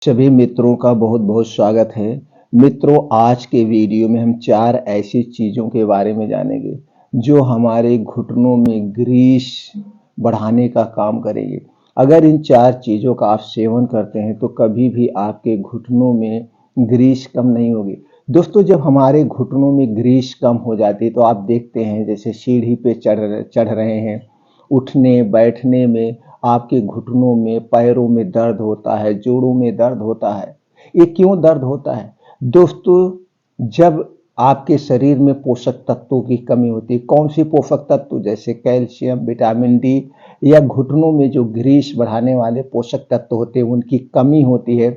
सभी मित्रों का बहुत बहुत स्वागत है। मित्रों, आज के वीडियो में हम 4 ऐसी चीज़ों के बारे में जानेंगे जो हमारे घुटनों में ग्रीस बढ़ाने का काम करेंगे। अगर इन 4 चीज़ों का आप सेवन करते हैं तो कभी भी आपके घुटनों में ग्रीस कम नहीं होगी। दोस्तों, जब हमारे घुटनों में ग्रीस कम हो जाती है तो आप देखते हैं जैसे सीढ़ी पे चढ़ रहे हैं, उठने बैठने में आपके घुटनों में, पैरों में दर्द होता है, जोड़ों में दर्द होता है। ये क्यों दर्द होता है? दोस्तों, जब आपके शरीर में पोषक तत्वों की कमी होती है, कौन सी पोषक तत्व? जैसे कैल्शियम, विटामिन डी, या घुटनों में जो ग्रीस बढ़ाने वाले पोषक तत्व होते हैं उनकी कमी होती है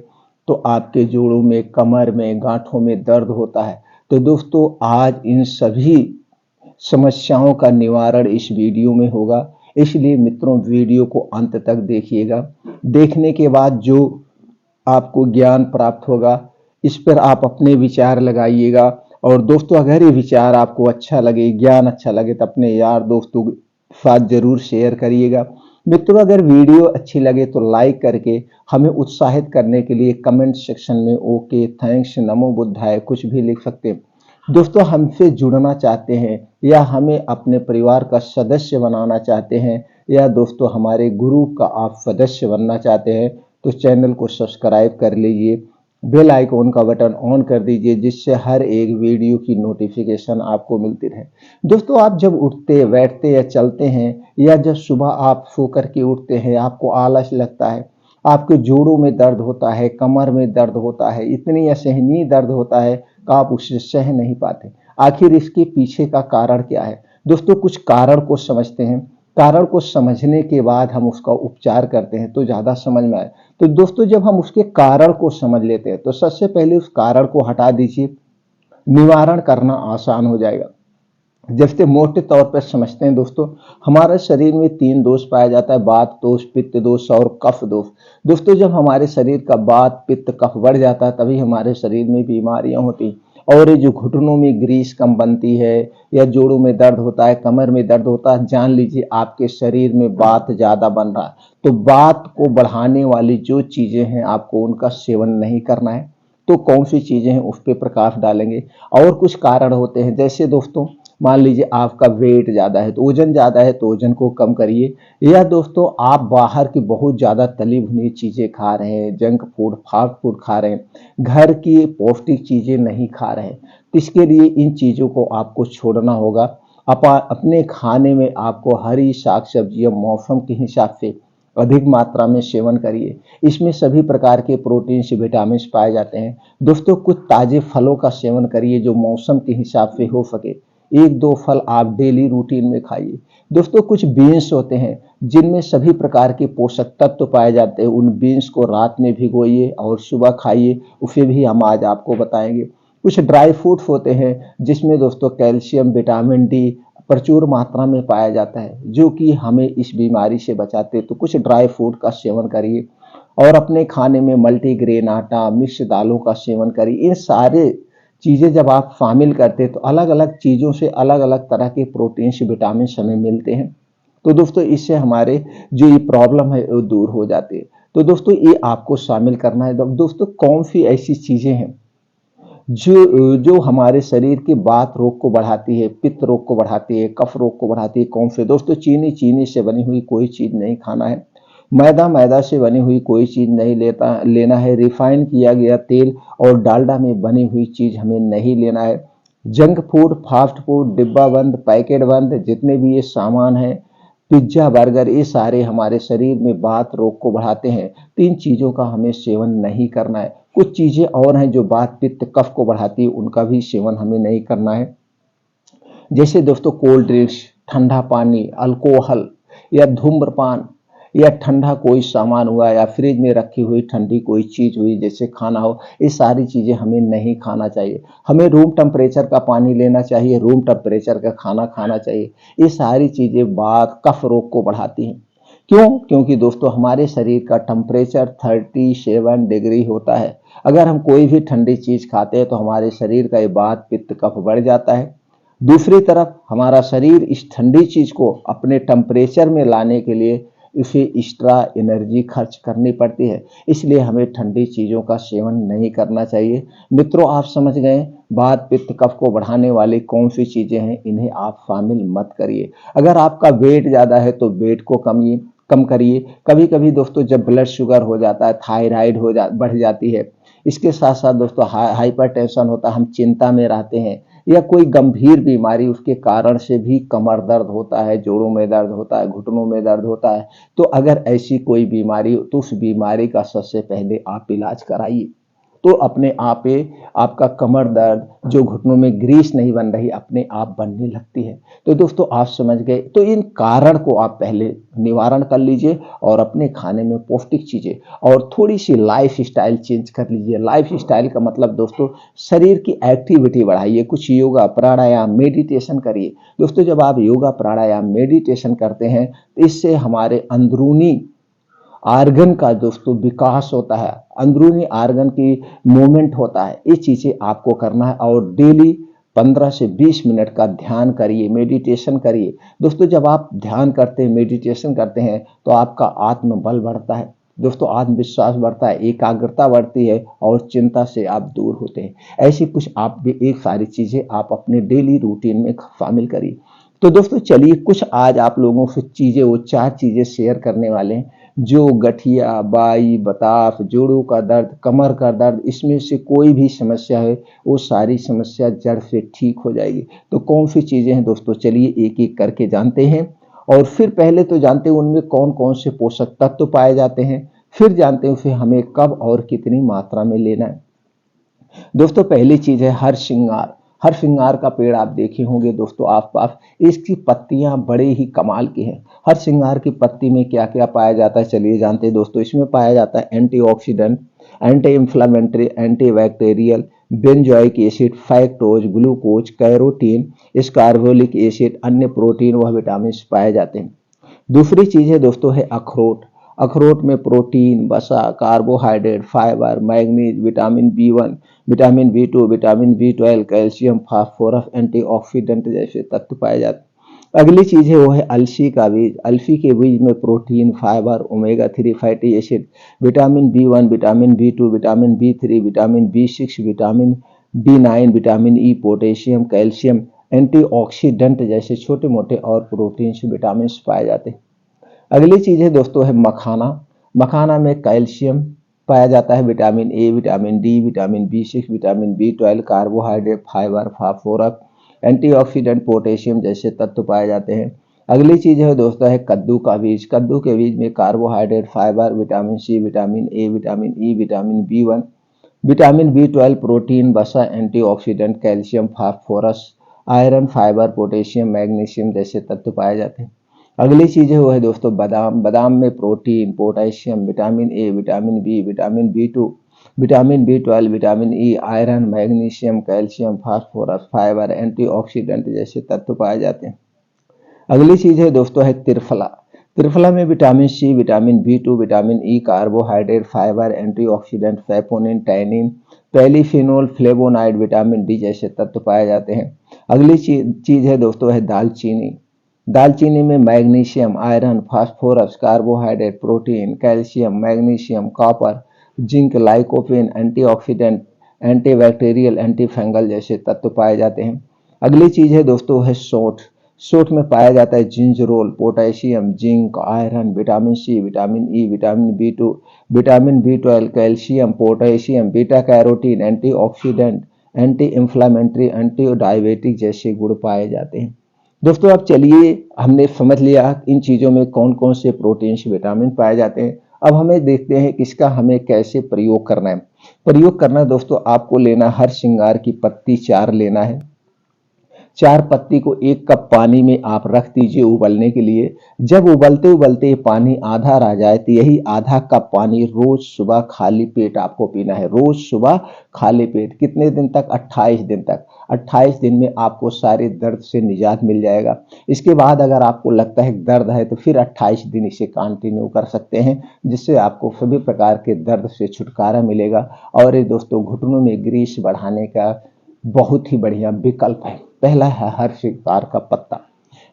तो आपके जोड़ों में, कमर में, गांठों में दर्द होता है। तो दोस्तों, आज इन सभी समस्याओं का निवारण इस वीडियो में होगा, इसलिए मित्रों वीडियो को अंत तक देखिएगा। देखने के बाद जो आपको ज्ञान प्राप्त होगा इस पर आप अपने विचार लगाइएगा। और दोस्तों, अगर ये विचार आपको अच्छा लगे, ज्ञान अच्छा लगे तो अपने यार दोस्तों के साथ जरूर शेयर करिएगा। मित्रों, अगर वीडियो अच्छी लगे तो लाइक करके हमें उत्साहित करने के लिए कमेंट सेक्शन में ओके, थैंक्स, नमो बुद्धाय कुछ भी लिख सकते हैं। दोस्तों, हमसे जुड़ना चाहते हैं या हमें अपने परिवार का सदस्य बनाना चाहते हैं या दोस्तों हमारे ग्रुप का आप सदस्य बनना चाहते हैं तो चैनल को सब्सक्राइब कर लीजिए, बेल आइकॉन का बटन ऑन कर दीजिए जिससे हर एक वीडियो की नोटिफिकेशन आपको मिलती रहे। दोस्तों, आप जब उठते बैठते या चलते हैं या जब सुबह आप सो करके उठते हैं, आपको आलस लगता है, आपके जोड़ों में दर्द होता है, कमर में दर्द होता है, इतनी असहनीय दर्द होता है कि आप उसे सह नहीं पाते। आखिर इसके पीछे का कारण क्या है? दोस्तों, कुछ कारण को समझते हैं। कारण को समझने के बाद हम उसका उपचार करते हैं तो ज़्यादा समझ में आए। तो दोस्तों, जब हम उसके कारण को समझ लेते हैं तो सबसे पहले उस कारण को हटा दीजिए, निवारण करना आसान हो जाएगा। जैसे मोटे तौर पर समझते हैं दोस्तों, हमारे शरीर में 3 दोष पाया जाता है: वात दोष, पित्त दोष और कफ दोष। दोस्तों, जब हमारे शरीर का वात, पित्त, कफ बढ़ जाता है तभी हमारे शरीर में बीमारियां होती हैं। और ये जो घुटनों में ग्रीस कम बनती है या जोड़ों में दर्द होता है, कमर में दर्द होता है, जान लीजिए आपके शरीर में वात ज्यादा बन रहा है। तो वात को बढ़ाने वाली जो चीजें हैं आपको उनका सेवन नहीं करना है। तो कौन सी चीजें हैं उस पर प्रकाश डालेंगे। और कुछ कारण होते हैं, जैसे दोस्तों मान लीजिए आपका वेट ज़्यादा है तो वजन ज़्यादा है तो वजन को कम करिए। या दोस्तों आप बाहर की बहुत ज़्यादा तली भुनी चीज़ें खा रहे हैं, जंक फूड, फास्ट फूड खा रहे हैं, घर की पौष्टिक चीज़ें नहीं खा रहे हैं, तो इसके लिए इन चीज़ों को आपको छोड़ना होगा। अपने खाने में आपको हरी साग सब्जियाँ मौसम के हिसाब से अधिक मात्रा में सेवन करिए। इसमें सभी प्रकार के प्रोटीन्स, विटामिन पाए जाते हैं। दोस्तों, कुछ ताजे फलों का सेवन करिए जो मौसम के हिसाब से हो सके। 1-2 फल आप डेली रूटीन में खाइए। दोस्तों, कुछ बीन्स होते हैं जिनमें सभी प्रकार के पोषक तत्व पाए जाते हैं। उन बीन्स को रात में भिगोइए और सुबह खाइए, उसे भी हम आज आपको बताएंगे। कुछ ड्राई फ्रूट्स होते हैं जिसमें दोस्तों कैल्शियम, विटामिन डी प्रचुर मात्रा में पाया जाता है जो कि हमें इस बीमारी से बचाते हैं। तो कुछ ड्राई फ्रूट का सेवन करिए और अपने खाने में मल्टीग्रेन आटा, मिक्स दालों का सेवन करिए। इन सारे चीज़ें जब आप शामिल करते हैं तो अलग अलग चीज़ों से अलग अलग तरह के प्रोटीन्स, विटामिन हमें मिलते हैं। तो दोस्तों, इससे हमारे जो ये प्रॉब्लम है वो दूर हो जाती है। तो दोस्तों, ये आपको शामिल करना है। दोस्तों, कौन सी ऐसी चीज़ें हैं जो जो हमारे शरीर के वात रोग को बढ़ाती है, पित्त रोग को बढ़ाती है, कफ रोग को बढ़ाती है? कौन से? दोस्तों, चीनी से बनी हुई कोई चीज़ नहीं खाना है। मैदा से बनी हुई कोई चीज़ नहीं लेना है। रिफाइन किया गया तेल और डालडा में बनी हुई चीज़ हमें नहीं लेना है। जंक फूड, फास्ट फूड, डिब्बा बंद, पैकेट बंद जितने भी ये सामान हैं, पिज्जा, बर्गर, ये सारे हमारे शरीर में वात रोग को बढ़ाते हैं। 3 चीज़ों का हमें सेवन नहीं करना है। कुछ चीज़ें और हैं जो वात, पित्त, कफ को बढ़ाती है, उनका भी सेवन हमें नहीं करना है। जैसे दोस्तों कोल्ड ड्रिंक्स, ठंडा पानी, अल्कोहल या धूम्रपान या ठंडा कोई सामान हुआ या फ्रिज में रखी हुई ठंडी कोई चीज़ हुई जैसे खाना हो, ये सारी चीज़ें हमें नहीं खाना चाहिए। हमें रूम टेम्परेचर का पानी लेना चाहिए, रूम टेम्परेचर का खाना खाना चाहिए। ये सारी चीज़ें वात, कफ रोग को बढ़ाती हैं। क्यों? क्योंकि दोस्तों हमारे शरीर का टेम्परेचर 37 डिग्री होता है। अगर हम कोई भी ठंडी चीज़ खाते हैं तो हमारे शरीर का ये वात, पित्त, कफ बढ़ जाता है। दूसरी तरफ हमारा शरीर इस ठंडी चीज को अपने टेम्परेचर में लाने के लिए उसे एक्स्ट्रा एनर्जी खर्च करनी पड़ती है, इसलिए हमें ठंडी चीज़ों का सेवन नहीं करना चाहिए। मित्रों, आप समझ गए वात पित्त कफ को बढ़ाने वाली कौन सी चीज़ें हैं, इन्हें आप शामिल मत करिए। अगर आपका वेट ज़्यादा है तो वेट को कम करिए। कभी कभी दोस्तों जब ब्लड शुगर हो जाता है, थायराइड बढ़ जाती है, इसके साथ साथ दोस्तों हाइपरटेंशन होता है, हम चिंता में रहते हैं, या कोई गंभीर बीमारी उसके कारण से भी कमर दर्द होता है, जोड़ों में दर्द होता है, घुटनों में दर्द होता है, तो अगर ऐसी कोई बीमारी तो उस बीमारी का सबसे पहले आप इलाज कराइए। तो अपने आप पे आपका कमर दर्द, जो घुटनों में ग्रीस नहीं बन रही, अपने आप बनने लगती है। तो दोस्तों आप समझ गए, तो इन कारण को आप पहले निवारण कर लीजिए और अपने खाने में पौष्टिक चीजें और थोड़ी सी लाइफ स्टाइल चेंज कर लीजिए। लाइफ स्टाइल का मतलब दोस्तों शरीर की एक्टिविटी बढ़ाइए, कुछ योगा प्राणायाम मेडिटेशन करिए। दोस्तों जब आप योगा प्राणायाम मेडिटेशन करते हैं तो इससे हमारे अंदरूनी आर्गन का दोस्तों विकास होता है, अंदरूनी आर्गन की मूवमेंट होता है। ये चीज़ें आपको करना है और डेली 15 से 20 मिनट का ध्यान करिए, मेडिटेशन करिए। दोस्तों जब आप ध्यान करते हैं, मेडिटेशन करते हैं तो आपका आत्मबल बढ़ता है, दोस्तों आत्मविश्वास बढ़ता है, एकाग्रता बढ़ती है और चिंता से आप दूर होते हैं। ऐसी कुछ आप भी एक सारी चीज़ें आप अपने डेली रूटीन में शामिल करिए। तो दोस्तों चलिए कुछ आज आप लोगों से चीज़ें, वो 4 चीज़ें शेयर करने वाले हैं जो गठिया, बाई, बताफ, जोड़ों का दर्द, कमर का दर्द, इसमें से कोई भी समस्या है वो सारी समस्या जड़ से ठीक हो जाएगी। तो कौन सी चीज़ें हैं दोस्तों, चलिए एक एक करके जानते हैं। और फिर पहले तो जानते हैं उनमें कौन कौन से पोषक तत्व पाए जाते हैं, फिर जानते हैं उसे हमें कब और कितनी मात्रा में लेना है। दोस्तों पहली चीज है हर श्रृंगार। हर श्रृंगार का पेड़ आप देखे होंगे दोस्तों आसपास, इसकी पत्तियां बड़े ही कमाल की हैं। हर श्रृंगार की पत्ती में क्या क्या पाया जाता है, चलिए जानते हैं दोस्तों। इसमें पाया जाता है antioxidant, anti inflammatory, antibacterial, benzoic acid, फैक्टोज, ग्लूकोज, कैरोटीन, स्कार्बोलिक एसिड, अन्य प्रोटीन व विटामिन पाए जाते हैं। दूसरी चीज है दोस्तों है अखरोट। अखरोट में प्रोटीन, वसा, carbohydrate, fibre, manganese, vitamin B1, vitamin बी2, vitamin बी12, कैल्शियम, फास्फोरस, एंटीऑक्सीडेंट जैसे तत्व पाए जाते हैं। अगली चीज है वो है अलसी का बीज। अलसी के बीज में protein, fibre, omega 3 fatty acid, vitamin B1, vitamin बी2, vitamin बी3, विटामिन बी6, विटामिन बी9, vitamin E, potassium, calcium, antioxidant जैसे छोटे मोटे और प्रोटीन विटामिन पाए जाते हैं। अगली चीज है दोस्तों है मखाना। मखाना में कैल्शियम पाया जाता है, vitamin A, vitamin D, vitamin बी6, विटामिन बी12, carbohydrate, fibre, phosphorus, antioxidant, potassium जैसे तत्व पाए जाते हैं। अगली चीज है दोस्तों है कद्दू का बीज। कद्दू के बीज में carbohydrate, fibre, vitamin C, vitamin A, vitamin E, vitamin B1, vitamin बी12, प्रोटीन, वसा, antioxidant, calcium, phosphorus, iron, fibre, potassium, magnesium जैसे तत्व पाए जाते हैं। अगली चीज है वो है दोस्तों बादाम। बादाम में protein, potassium, vitamin A, vitamin B, vitamin बी2, vitamin बी12, vitamin E, iron, magnesium, calcium, phosphorus, fibre, antioxidant जैसे तत्व पाए जाते हैं। अगली चीज है दोस्तों है त्रिफला। त्रिफला में vitamin C, vitamin बी2, vitamin E, carbohydrate, fibre, antioxidant, saponin, tannin, polyphenol, flavonoid, vitamin D जैसे तत्व पाए जाते हैं। अगली चीज है दोस्तों है दालचीनी। दालचीनी में magnesium, iron, phosphorus, carbohydrate, protein, calcium, magnesium, copper, zinc, lycopene, antioxidant, antibacterial, antifungal जैसे तत्व पाए जाते हैं। अगली चीज है दोस्तों है सोंठ। सोंठ में पाया जाता है gingerol, potassium, zinc, iron, vitamin C, vitamin E, vitamin बी2, vitamin बी12, calcium, potassium, beta carotene, antioxidant, anti inflammatory, anti diabetic जैसे गुण पाए जाते हैं। दोस्तों अब चलिए हमने समझ लिया इन चीज़ों में कौन कौन से प्रोटीन विटामिन पाए जाते हैं। अब हमें देखते हैं कि इसका हमें कैसे प्रयोग करना है। प्रयोग करना दोस्तों आपको लेना हर श्रृंगार की पत्ती 4 लेना है। 4 पत्ती को 1 कप पानी में आप रख दीजिए उबलने के लिए। जब उबलते उबलते पानी आधा रह जाए तो यही आधा कप पानी रोज सुबह खाली पेट आपको पीना है। रोज सुबह खाली पेट। कितने दिन तक? 28 दिन तक। 28 दिन में आपको सारे दर्द से निजात मिल जाएगा। इसके बाद अगर आपको लगता है दर्द है तो फिर 28 दिन इसे कंटिन्यू कर सकते हैं, जिससे आपको सभी प्रकार के दर्द से छुटकारा मिलेगा। और ये दोस्तों घुटनों में ग्रीस बढ़ाने का बहुत ही बढ़िया विकल्प है। पहला है हर श्रृंगार का पत्ता।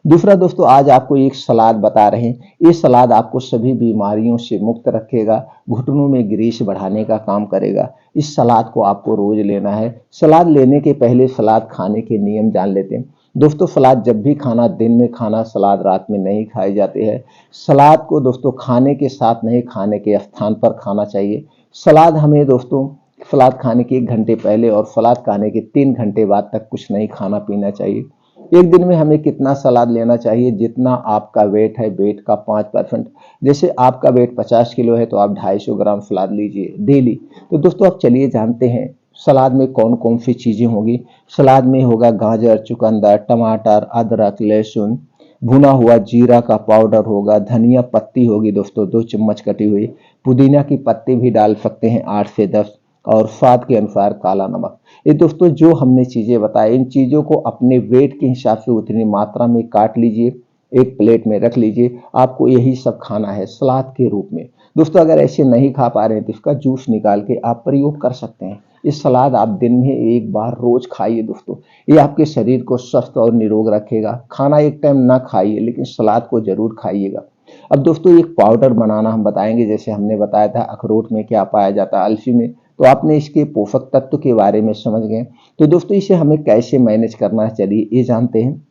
दूसरा दोस्तों, आज आपको एक सलाद बता रहे हैं। ये सलाद आपको सभी बीमारियों से मुक्त रखेगा, घुटनों में ग्रीस बढ़ाने का काम करेगा। इस सलाद को आपको रोज लेना है। सलाद लेने के पहले सलाद खाने के नियम जान लेते हैं। दोस्तों, सलाद जब भी खाना, दिन में खाना, सलाद रात में नहीं खाए जाते हैं। सलाद को दोस्तों खाने के साथ नहीं, खाने के स्थान पर खाना चाहिए। सलाद हमें दोस्तों, सलाद खाने के 1 घंटे पहले और सलाद खाने के 3 घंटे बाद तक कुछ नहीं खाना पीना चाहिए। एक दिन में हमें कितना सलाद लेना चाहिए? जितना आपका वेट है, वेट का 5%। जैसे आपका वेट 50 किलो है तो आप 250 ग्राम सलाद लीजिए डेली। तो दोस्तों, अब चलिए जानते हैं सलाद में कौन कौन सी चीजें होंगी। सलाद में होगा गाजर, चुकंदर, टमाटर, अदरक, लहसुन, भुना हुआ जीरा का पाउडर होगा, धनिया पत्ती होगी दोस्तों 2 चम्मच कटी हुई, पुदीना की पत्ती भी डाल सकते हैं 8 से 10, और स्वाद के अनुसार काला नमक। ये दोस्तों जो हमने चीजें बताई, इन चीजों को अपने वेट के हिसाब से उतनी मात्रा में काट लीजिए, एक प्लेट में रख लीजिए। आपको यही सब खाना है सलाद के रूप में। दोस्तों, अगर ऐसे नहीं खा पा रहे हैं तो इसका जूस निकाल के आप प्रयोग कर सकते हैं। इस सलाद आप दिन में एक बार रोज खाइए दोस्तों। ये आपके शरीर को स्वस्थ और निरोग रखेगा। खाना एक टाइम ना खाइए, लेकिन सलाद को जरूर खाइएगा। अब दोस्तों, एक पाउडर बनाना हम बताएंगे। जैसे हमने बताया था अखरोट में क्या पाया जाता है, अलसी में, तो आपने इसके पोषक तत्व के बारे में समझ गए। तो दोस्तों, इसे हमें कैसे मैनेज करना है, चलिए ये जानते हैं।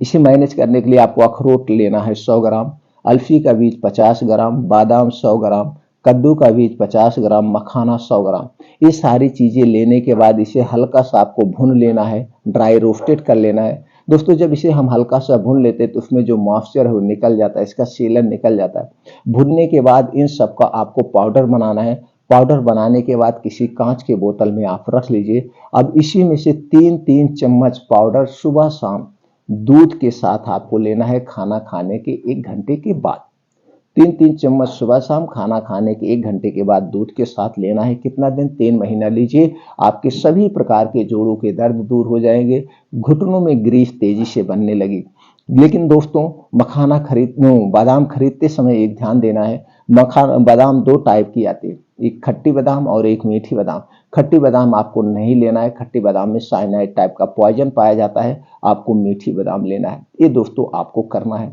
इसे मैनेज करने के लिए आपको अखरोट लेना है 100 ग्राम, अलसी का बीज 50 ग्राम, बादाम 100 ग्राम, कद्दू का बीज 50 ग्राम, मखाना 100 ग्राम। ये सारी चीजें लेने के बाद इसे हल्का सा आपको भून लेना है, ड्राई रोस्टेड कर लेना है। दोस्तों, जब इसे हम हल्का सा भून लेते हैं तो उसमें जो मॉइस्चर है वो निकल जाता है, इसका सीलन निकल जाता है। भूनने के बाद इन सब का आपको पाउडर बनाना है। पाउडर बनाने के बाद किसी कांच के बोतल में आप रख लीजिए। अब इसी में से 3-3 चम्मच पाउडर सुबह शाम दूध के साथ आपको लेना है, खाना खाने के 1 घंटे के बाद। 3-3 चम्मच सुबह शाम खाना खाने के 1 घंटे के बाद दूध के साथ लेना है। कितना दिन? 3 महीना लीजिए। आपके सभी प्रकार के जोड़ों के दर्द दूर हो जाएंगे, घुटनों में ग्रीस तेजी से बनने लगी। लेकिन दोस्तों, बादाम खरीदते समय एक ध्यान देना है। बादाम 2 टाइप की आती है, एक खट्टी बादाम और एक मीठी बादाम। खट्टी बादाम आपको नहीं लेना है, खट्टी बादाम में साइनाइड टाइप का पॉइजन पाया जाता है। आपको मीठी बादाम लेना है। ये दोस्तों आपको करना है।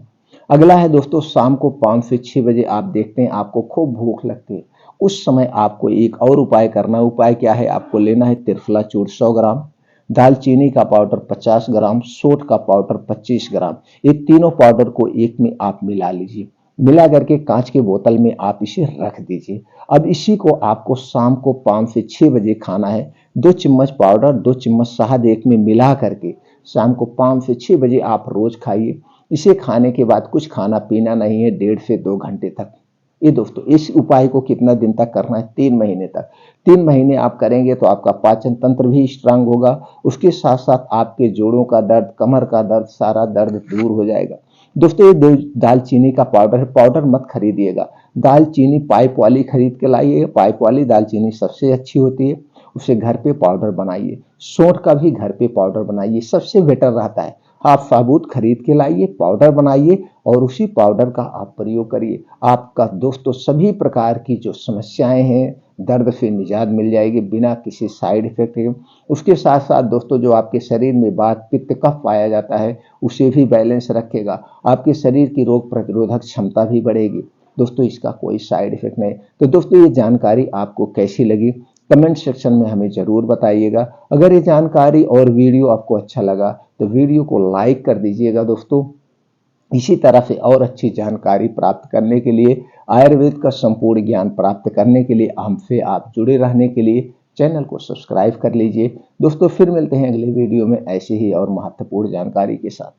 अगला है दोस्तों, शाम को 5 से 6 बजे आप देखते हैं आपको खूब भूख लगती है। उस समय आपको एक और उपाय करना है। उपाय क्या है? आपको लेना है त्रिफला चूर्ण 100 ग्राम, दालचीनी का पाउडर 50 ग्राम, सौंठ का पाउडर 25 ग्राम। ये तीनों पाउडर को एक में आप मिला लीजिए। मिला करके कांच के बोतल में आप इसे रख दीजिए। अब इसी को आपको शाम को 5 से 6 बजे खाना है। 2 चम्मच पाउडर, 2 चम्मच शहद एक में मिला करके शाम को 5 से 6 बजे आप रोज खाइए। इसे खाने के बाद कुछ खाना पीना नहीं है 1.5 से 2 घंटे तक। ये दोस्तों, इस उपाय को कितना दिन तक करना है? 3 महीने तक। 3 महीने आप करेंगे तो आपका पाचन तंत्र भी स्ट्रांग होगा। उसके साथ साथ आपके जोड़ों का दर्द, कमर का दर्द, सारा दर्द दूर हो जाएगा। दोस्तों, ये दालचीनी का पाउडर है। पाउडर मत खरीदिएगा, दालचीनी पाइप वाली खरीद के लाइए। पाइप वाली दालचीनी सबसे अच्छी होती है, उसे घर पे पाउडर बनाइए। सौंठ का भी घर पे पाउडर बनाइए, सबसे बेटर रहता है। आप साबुत खरीद के लाइए, पाउडर बनाइए और उसी पाउडर का आप प्रयोग करिए। आपका दोस्तों सभी प्रकार की जो समस्याएं हैं, दर्द से निजात मिल जाएगी बिना किसी साइड इफेक्ट के। उसके साथ साथ दोस्तों, जो आपके शरीर में वात, पित्त, कफ पाया जाता है उसे भी बैलेंस रखेगा। आपके शरीर की रोग प्रतिरोधक क्षमता भी बढ़ेगी। दोस्तों, इसका कोई साइड इफेक्ट नहीं। तो दोस्तों, ये जानकारी आपको कैसी लगी कमेंट सेक्शन में हमें जरूर बताइएगा। अगर ये जानकारी और वीडियो आपको अच्छा लगा तो वीडियो को लाइक कर दीजिएगा। दोस्तों, इसी तरह से और अच्छी जानकारी प्राप्त करने के लिए, आयुर्वेद का संपूर्ण ज्ञान प्राप्त करने के लिए, हमसे आप जुड़े रहने के लिए चैनल को सब्सक्राइब कर लीजिए। दोस्तों, फिर मिलते हैं अगले वीडियो में ऐसे ही और महत्वपूर्ण जानकारी के साथ।